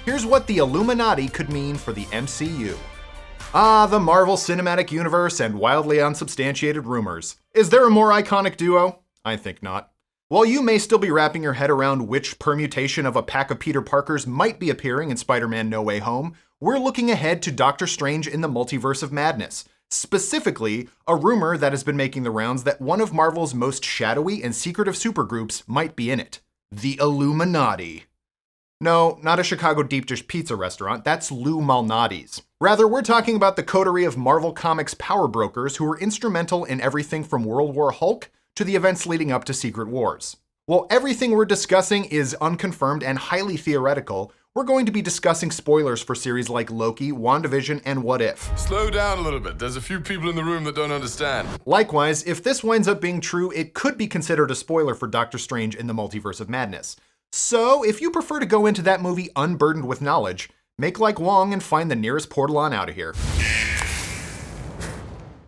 here's what the Illuminati could mean for the MCU. Ah, the Marvel Cinematic Universe and wildly unsubstantiated rumors. Is there a more iconic duo? I think not. While you may still be wrapping your head around which permutation of a pack of Peter Parkers might be appearing in Spider-Man No Way Home, we're looking ahead to Doctor Strange in the Multiverse of Madness. Specifically, a rumor that has been making the rounds that one of Marvel's most shadowy and secretive supergroups might be in it. The Illuminati. No, not a Chicago deep dish pizza restaurant, that's Lou Malnati's. Rather, we're talking about the coterie of Marvel Comics power brokers who were instrumental in everything from World War Hulk to the events leading up to Secret Wars. While everything we're discussing is unconfirmed and highly theoretical, we're going to be discussing spoilers for series like Loki, WandaVision, and What If. Slow down a little bit, there's a few people in the room that don't understand. Likewise, if this winds up being true, it could be considered a spoiler for Doctor Strange in the Multiverse of Madness. So, if you prefer to go into that movie unburdened with knowledge, make like Wong and find the nearest portal on out of here.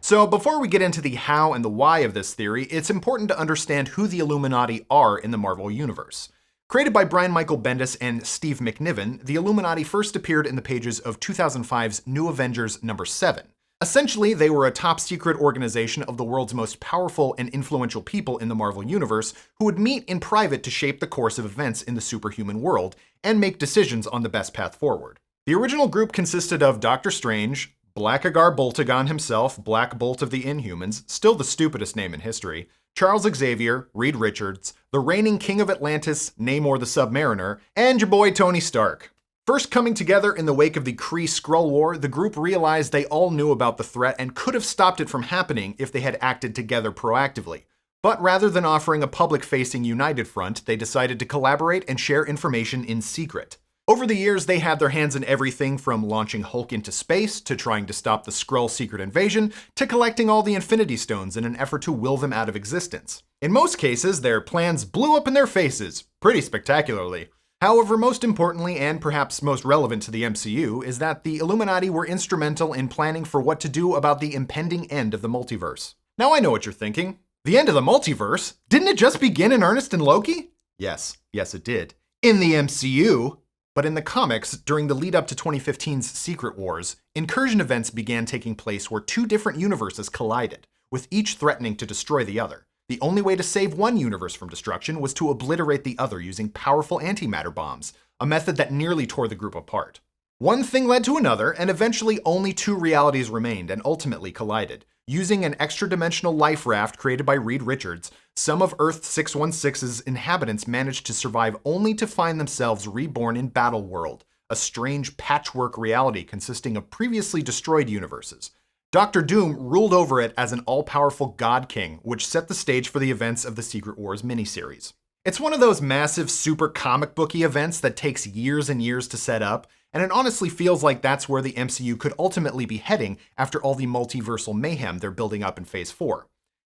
So, before we get into the how and the why of this theory, it's important to understand who the Illuminati are in the Marvel Universe. Created by Brian Michael Bendis and Steve McNiven, the Illuminati first appeared in the pages of 2005's New Avengers number 7. Essentially, they were a top-secret organization of the world's most powerful and influential people in the Marvel Universe who would meet in private to shape the course of events in the superhuman world and make decisions on the best path forward. The original group consisted of Doctor Strange, Blackagar Boltagon himself, Black Bolt of the Inhumans, still the stupidest name in history, Charles Xavier, Reed Richards, the reigning King of Atlantis, Namor the Submariner, and your boy Tony Stark. First coming together in the wake of the Kree-Skrull War, the group realized they all knew about the threat and could have stopped it from happening if they had acted together proactively. But rather than offering a public-facing united front, they decided to collaborate and share information in secret. Over the years, they had their hands in everything from launching Hulk into space, to trying to stop the Skrull secret invasion, to collecting all the Infinity Stones in an effort to will them out of existence. In most cases, their plans blew up in their faces, pretty spectacularly. However, most importantly, and perhaps most relevant to the MCU, is that the Illuminati were instrumental in planning for what to do about the impending end of the multiverse. Now I know what you're thinking. The end of the multiverse? Didn't it just begin in earnest in Loki? Yes it did. In the MCU. But in the comics, during the lead up to 2015's Secret Wars, Incursion events began taking place where two different universes collided, with each threatening to destroy the other. The only way to save one universe from destruction was to obliterate the other using powerful antimatter bombs, a method that nearly tore the group apart. One thing led to another, and eventually only two realities remained and ultimately collided. Using an extra-dimensional life raft created by Reed Richards, some of Earth-616's inhabitants managed to survive only to find themselves reborn in Battleworld, a strange patchwork reality consisting of previously destroyed universes. Dr. Doom ruled over it as an all-powerful God King, which set the stage for the events of the Secret Wars miniseries. It's one of those massive, super comic booky events that takes years and years to set up, and it honestly feels like that's where the MCU could ultimately be heading after all the multiversal mayhem they're building up in Phase 4.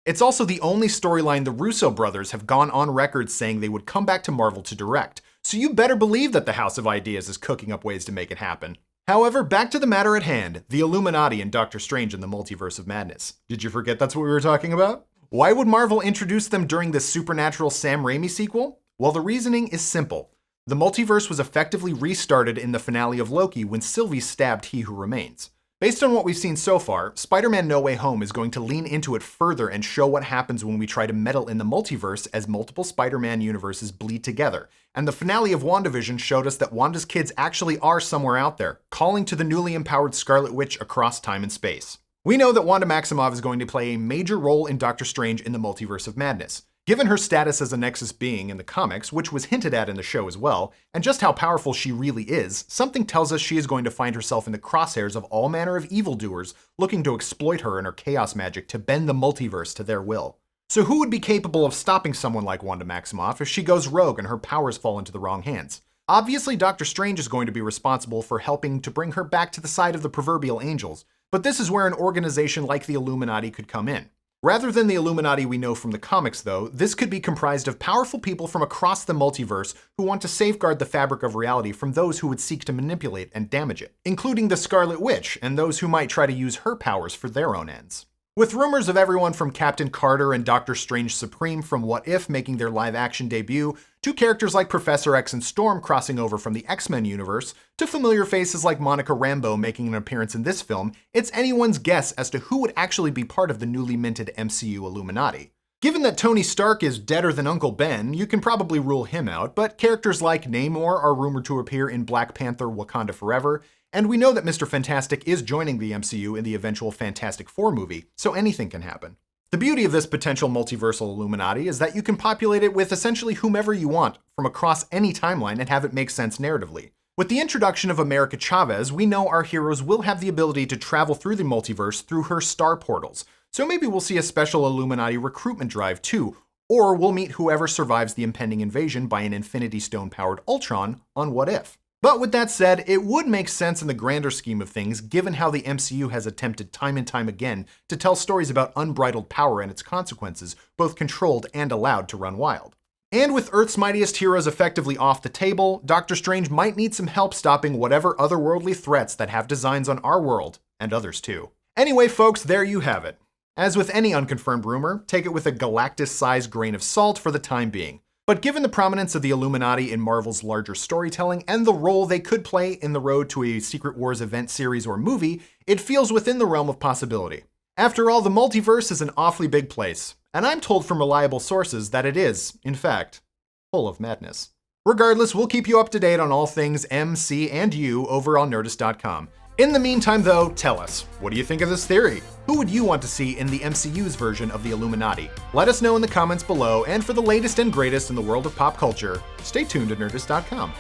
It's also the only storyline the Russo brothers have gone on record saying they would come back to Marvel to direct, so you better believe that the House of Ideas is cooking up ways to make it happen. However, back to the matter at hand, the Illuminati and Doctor Strange in the Multiverse of Madness. Did you forget that's what we were talking about? Why would Marvel introduce them during this supernatural Sam Raimi sequel? Well, the reasoning is simple. The multiverse was effectively restarted in the finale of Loki when Sylvie stabbed He Who Remains. Based on what we've seen so far, Spider-Man No Way Home is going to lean into it further and show what happens when we try to meddle in the multiverse as multiple Spider-Man universes bleed together. And the finale of WandaVision showed us that Wanda's kids actually are somewhere out there, calling to the newly empowered Scarlet Witch across time and space. We know that Wanda Maximoff is going to play a major role in Doctor Strange in the Multiverse of Madness. Given her status as a Nexus being in the comics, which was hinted at in the show as well, and just how powerful she really is, something tells us she is going to find herself in the crosshairs of all manner of evildoers looking to exploit her and her chaos magic to bend the multiverse to their will. So who would be capable of stopping someone like Wanda Maximoff if she goes rogue and her powers fall into the wrong hands? Obviously, Doctor Strange is going to be responsible for helping to bring her back to the side of the proverbial angels, but this is where an organization like the Illuminati could come in. Rather than the Illuminati we know from the comics, though, this could be comprised of powerful people from across the multiverse who want to safeguard the fabric of reality from those who would seek to manipulate and damage it, including the Scarlet Witch and those who might try to use her powers for their own ends. With rumors of everyone from Captain Carter and Doctor Strange Supreme from What If making their live-action debut, to characters like Professor X and Storm crossing over from the X-Men universe, to familiar faces like Monica Rambeau making an appearance in this film, it's anyone's guess as to who would actually be part of the newly minted MCU Illuminati. Given that Tony Stark is deader than Uncle Ben, you can probably rule him out, but characters like Namor are rumored to appear in Black Panther: Wakanda Forever, and we know that Mr. Fantastic is joining the MCU in the eventual Fantastic Four movie, so anything can happen. The beauty of this potential multiversal Illuminati is that you can populate it with essentially whomever you want from across any timeline and have it make sense narratively. With the introduction of America Chavez, we know our heroes will have the ability to travel through the multiverse through her star portals, so maybe we'll see a special Illuminati recruitment drive too, or we'll meet whoever survives the impending invasion by an Infinity Stone-powered Ultron on What If. But with that said, it would make sense in the grander scheme of things, given how the MCU has attempted time and time again to tell stories about unbridled power and its consequences, both controlled and allowed to run wild. And with Earth's mightiest heroes effectively off the table, Doctor Strange might need some help stopping whatever otherworldly threats that have designs on our world, and others too. Anyway, folks, there you have it. As with any unconfirmed rumor, take it with a Galactus-sized grain of salt for the time being. But given the prominence of the Illuminati in Marvel's larger storytelling and the role they could play in the road to a Secret Wars event series or movie, it feels within the realm of possibility. After all, the multiverse is an awfully big place, and I'm told from reliable sources that it is, in fact, full of madness. Regardless, we'll keep you up to date on all things MC and U over on Nerdist.com. In the meantime, though, tell us, what do you think of this theory? Who would you want to see in the MCU's version of the Illuminati? Let us know in the comments below, and for the latest and greatest in the world of pop culture, stay tuned to Nerdist.com.